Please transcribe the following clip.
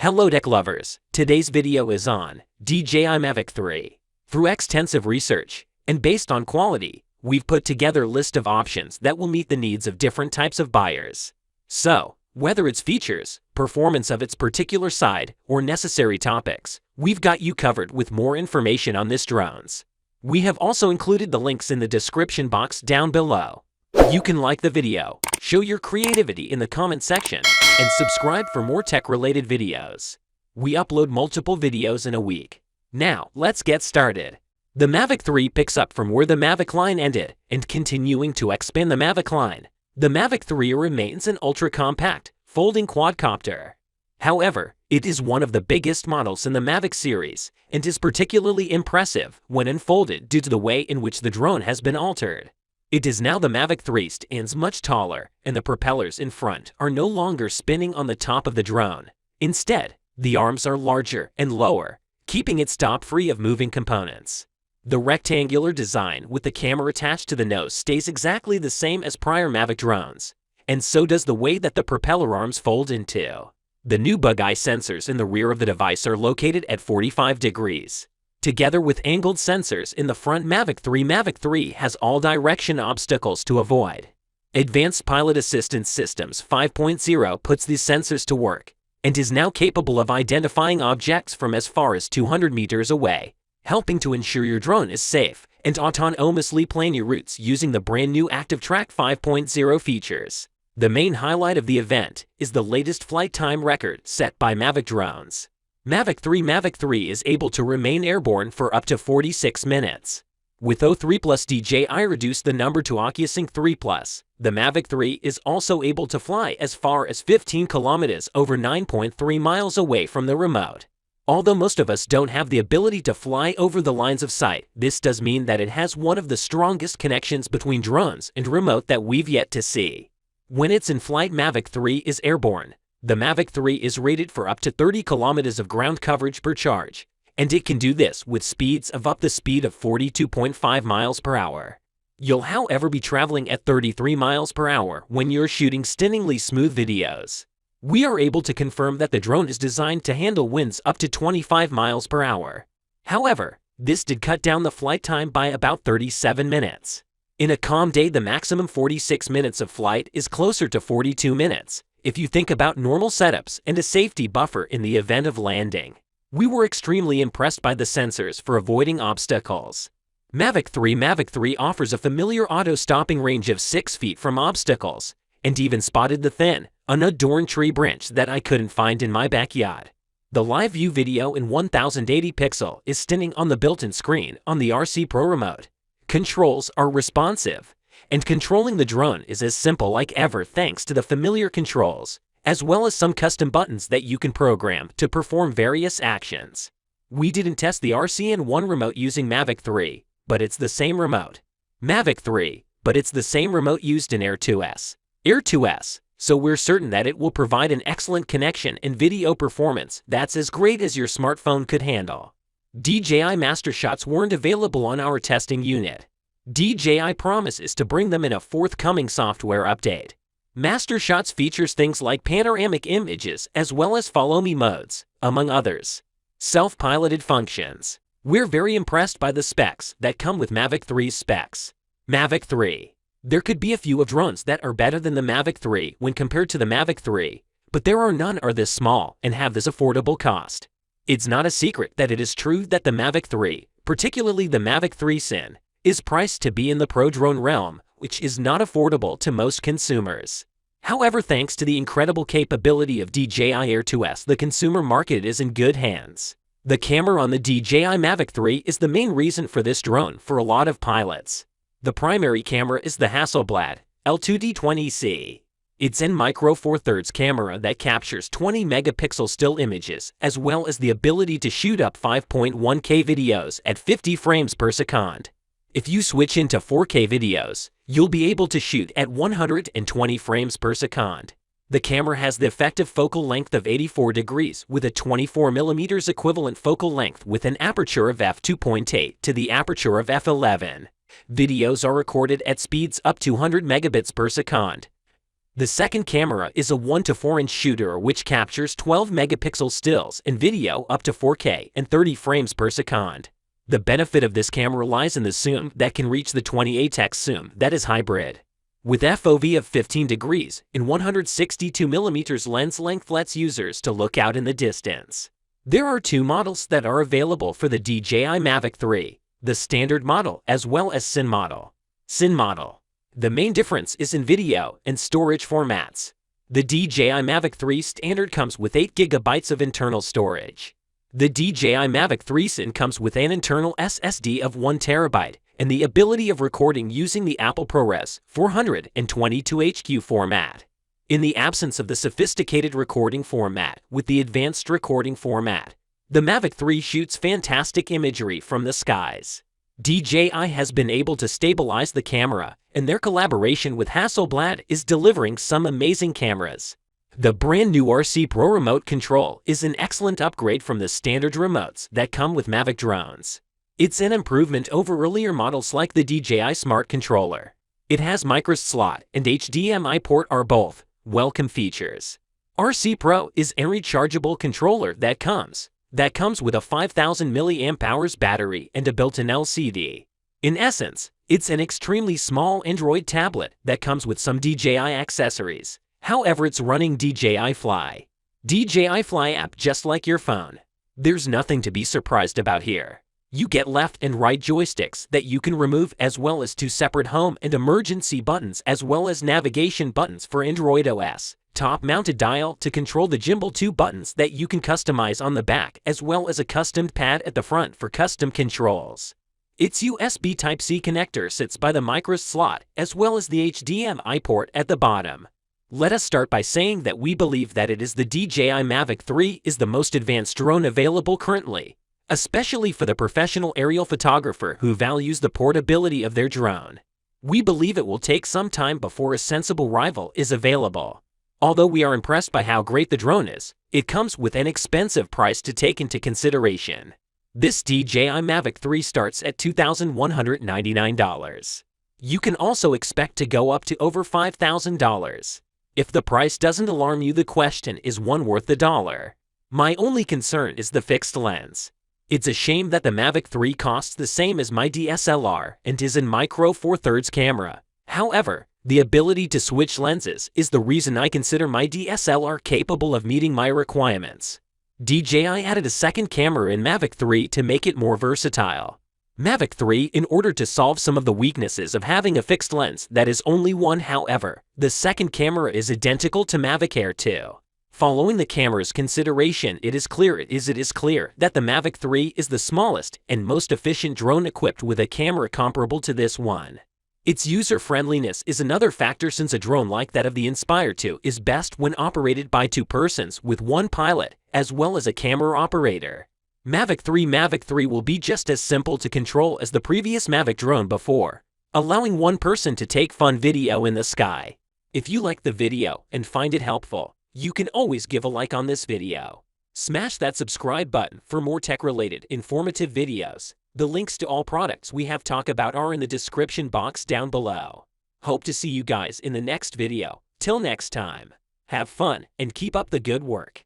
Hello tech lovers, today's video is on DJI MAVIC 3. Through extensive research, and based on quality, we've put together a list of options that will meet the needs of different types of buyers. So, whether it's features, performance of its particular side, or necessary topics, we've got you covered with more information on this drones. We have also included the links in the description box down below. You can like the video, show your creativity in the comment section, and subscribe for more tech-related videos. We upload multiple videos in a week. Now, let's get started. The MAVIC 3 picks up from where the MAVIC line ended, and continuing to expand the MAVIC line. The MAVIC 3 remains an ultra-compact, folding quadcopter. However, it is one of the biggest models in the MAVIC series, and is particularly impressive when unfolded due to the way in which the drone has been altered. It is now the MAVIC 3 stands much taller, and the propellers in front are no longer spinning on the top of the drone. Instead, the arms are larger and lower, keeping it stop-free of moving components. The rectangular design with the camera attached to the nose stays exactly the same as prior MAVIC drones, and so does the way that the propeller arms fold into. The new bug eye sensors in the rear of the device are located at 45 degrees. Together with angled sensors in the front MAVIC 3 has all-direction obstacles to avoid. Advanced Pilot Assistance Systems 5.0 puts these sensors to work, and is now capable of identifying objects from as far as 200 meters away, helping to ensure your drone is safe and autonomously plan your routes using the brand new Active Track 5.0 features. The main highlight of the event is the latest flight time record set by MAVIC drones. MAVIC 3 is able to remain airborne for up to 46 minutes. With O3 Plus DJI reduced the number to OcuSync 3 Plus, the MAVIC 3 is also able to fly as far as 15 kilometers over 9.3 miles away from the remote. Although most of us don't have the ability to fly over the lines of sight, this does mean that it has one of the strongest connections between drones and remote that we've yet to see. When it's in flight, MAVIC 3 is airborne. The MAVIC 3 is rated for up to 30 kilometers of ground coverage per charge, and it can do this with speeds of up to speed of 42.5 miles per hour. You'll however be traveling at 33 miles per hour when you're shooting stunningly smooth videos. We are able to confirm that the drone is designed to handle winds up to 25 miles per hour. However, this did cut down the flight time by about 37 minutes. In a calm day, the maximum 46 minutes of flight is closer to 42 minutes. If you think about normal setups and a safety buffer in the event of landing. We were extremely impressed by the sensors for avoiding obstacles. MAVIC 3 offers a familiar auto-stopping range of 6 feet from obstacles, and even spotted the thin, unadorned tree branch that I couldn't find in my backyard. The live view video in 1080 pixel is stunning on the built-in screen on the RC Pro remote. Controls are responsive, and controlling the drone is as simple like ever thanks to the familiar controls, as well as some custom buttons that you can program to perform various actions. We didn't test the RCN1 remote using MAVIC 3, but it's the same remote. MAVIC 3, but it's the same remote used in Air 2S. So we're certain that it will provide an excellent connection and video performance that's as great as your smartphone could handle. DJI Master Shots weren't available on our testing unit. DJI promises to bring them in a forthcoming software update. Master Shots features things like panoramic images as well as follow me modes, among others. Self-piloted functions. We're very impressed by the specs that come with MAVIC 3's specs. MAVIC 3. There could be a few of drones that are better than the MAVIC 3 when compared to the MAVIC 3, but there are none are this small and have this affordable cost. It's not a secret that it is true that the MAVIC 3, particularly the MAVIC 3 Sin, is priced to be in the pro drone realm, which is not affordable to most consumers. However, thanks to the incredible capability of DJI Air 2S, the consumer market is in good hands. The camera on the DJI MAVIC 3 is the main reason for this drone for a lot of pilots. The primary camera is the Hasselblad L2D20C. It's an micro four thirds camera that captures 20 megapixel still images, as well as the ability to shoot up 5.1K videos at 50 frames per second. If you switch into 4K videos, you'll be able to shoot at 120 frames per second. The camera has the effective focal length of 84 degrees with a 24mm equivalent focal length with an aperture of f2.8 to the aperture of f11. Videos are recorded at speeds up to 100 megabits per second. The second camera is a 1 to 4 inch shooter which captures 12 megapixel stills and video up to 4K and 30 frames per second. The benefit of this camera lies in the zoom that can reach the 28x zoom that is hybrid. With FOV of 15 degrees and 162mm lens length lets users to look out in the distance. There are two models that are available for the DJI MAVIC 3, the standard model as well as Cine model. Cine model. The main difference is in video and storage formats. The DJI MAVIC 3 standard comes with 8 GB of internal storage. The DJI MAVIC 3 Cine comes with an internal SSD of 1 TB and the ability of recording using the Apple ProRes 422HQ format. In the absence of the sophisticated recording format with the advanced recording format, the MAVIC 3 shoots fantastic imagery from the skies. DJI has been able to stabilize the camera, and their collaboration with Hasselblad is delivering some amazing cameras. The brand new RC Pro remote control is an excellent upgrade from the standard remotes that come with MAVIC drones. It's an improvement over earlier models like the DJI Smart Controller. It has microSD slot and HDMI port are both welcome features. RC Pro is a rechargeable controller that comes with a 5000 mAh battery and a built-in LCD. In essence, it's an extremely small Android tablet that comes with some DJI accessories. However, it's running DJI Fly. DJI Fly app just like your phone. There's nothing to be surprised about here. You get left and right joysticks that you can remove as well as 2 separate home and emergency buttons as well as navigation buttons for Android OS. Top-mounted dial to control the gimbal, 2 buttons that you can customize on the back as well as a custom pad at the front for custom controls. Its USB Type-C connector sits by the microSD slot as well as the HDMI port at the bottom. Let us start by saying that we believe that it is the DJI MAVIC 3 is the most advanced drone available currently, especially for the professional aerial photographer who values the portability of their drone. We believe it will take some time before a sensible rival is available. Although we are impressed by how great the drone is, it comes with an expensive price to take into consideration. This DJI MAVIC 3 starts at $2,199. You can also expect to go up to over $5,000. If the price doesn't alarm you, the question is one worth the dollar. My only concern is the fixed lens. It's a shame that the MAVIC 3 costs the same as my DSLR and is in micro four thirds camera. However, the ability to switch lenses is the reason I consider my DSLR capable of meeting my requirements. DJI added a second camera in MAVIC 3 to make it more versatile. MAVIC 3 in order to solve some of the weaknesses of having a fixed lens that is only one. However, the second camera is identical to MAVIC Air 2. Following the camera's consideration, it is clear that the MAVIC 3 is the smallest and most efficient drone equipped with a camera comparable to this one. Its user-friendliness is another factor since a drone like that of the Inspire 2 is best when operated by 2 persons with 1 pilot as well as a camera operator. MAVIC 3 will be just as simple to control as the previous MAVIC drone before, allowing 1 person to take fun video in the sky. If you like the video and find it helpful, you can always give a like on this video. Smash that subscribe button for more tech-related informative videos. The links to all products we have talked about are in the description box down below. Hope to see you guys in the next video. Till next time, have fun and keep up the good work.